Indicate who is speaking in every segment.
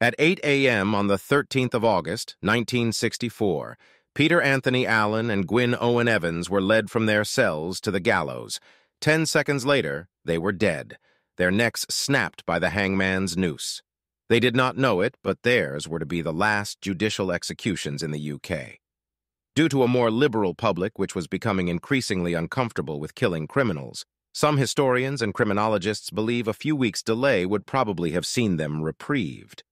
Speaker 1: At 8 a.m. on the 13th of August, 1964, Peter Anthony Allen and Gwynne Owen Evans were led from their cells to the gallows. 10 seconds later, they were dead, their necks snapped by the hangman's noose. They did not know it, but theirs were to be the last judicial executions in the UK. Due to a more liberal public which was becoming increasingly uncomfortable with killing criminals, some historians and criminologists believe a few weeks' delay would probably have seen them reprieved.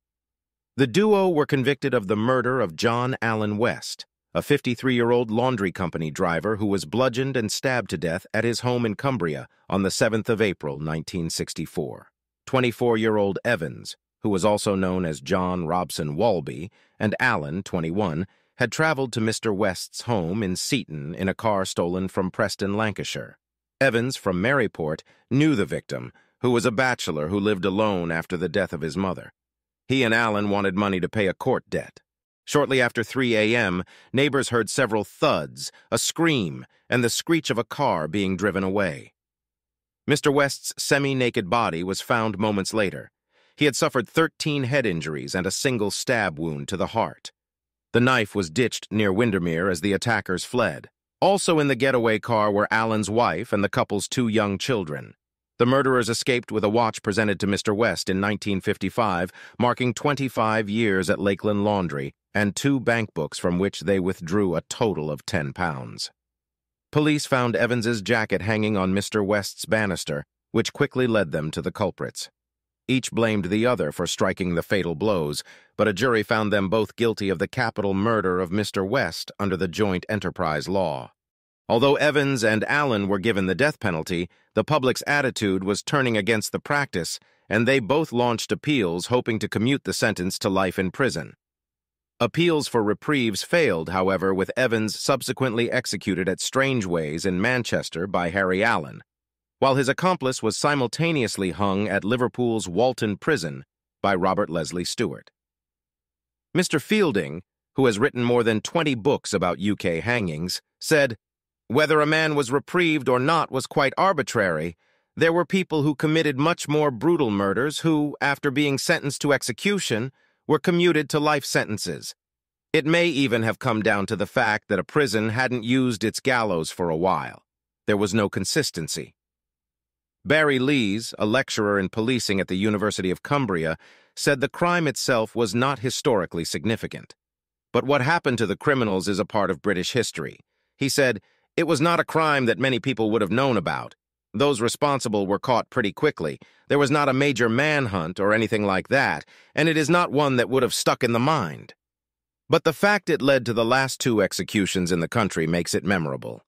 Speaker 1: The duo were convicted of the murder of John Allen West, a 53-year-old laundry company driver who was bludgeoned and stabbed to death at his home in Cumbria on the 7th of April, 1964. 24-year-old Evans, who was also known as John Robson Walby, and Allen, 21, had traveled to Mr. West's home in Seaton in a car stolen from Preston, Lancashire. Evans, from Maryport, knew the victim, who was a bachelor who lived alone after the death of his mother. He and Allen wanted money to pay a court debt. Shortly after 3 a.m., neighbors heard several thuds, a scream, and the screech of a car being driven away. Mr. West's semi-naked body was found moments later. He had suffered 13 head injuries and a single stab wound to the heart. The knife was ditched near Windermere as the attackers fled. Also in the getaway car were Allen's wife and the couple's 2 young children. The murderers escaped with a watch presented to Mr. West in 1955, marking 25 years at Lakeland Laundry, and 2 bank books from which they withdrew a total of £10. Police found Evans's jacket hanging on Mr. West's banister, which quickly led them to the culprits. Each blamed the other for striking the fatal blows, but a jury found them both guilty of the capital murder of Mr. West under the joint enterprise law. Although Evans and Allen were given the death penalty, the public's attitude was turning against the practice, and they both launched appeals hoping to commute the sentence to life in prison. Appeals for reprieves failed, however, with Evans subsequently executed at Strangeways in Manchester by Harry Allen, while his accomplice was simultaneously hung at Liverpool's Walton Prison by Robert Leslie Stewart. Mr. Fielding, who has written more than 20 books about UK hangings, said, "Whether a man was reprieved or not was quite arbitrary. There were people who committed much more brutal murders who, after being sentenced to execution, were commuted to life sentences. It may even have come down to the fact that a prison hadn't used its gallows for a while. There was no consistency." Barry Lees, a lecturer in policing at the University of Cumbria, said the crime itself was not historically significant. But what happened to the criminals is a part of British history. He said, "It was not a crime that many people would have known about. Those responsible were caught pretty quickly. There was not a major manhunt or anything like that, and it is not one that would have stuck in the mind. But the fact it led to the last 2 executions in the country makes it memorable."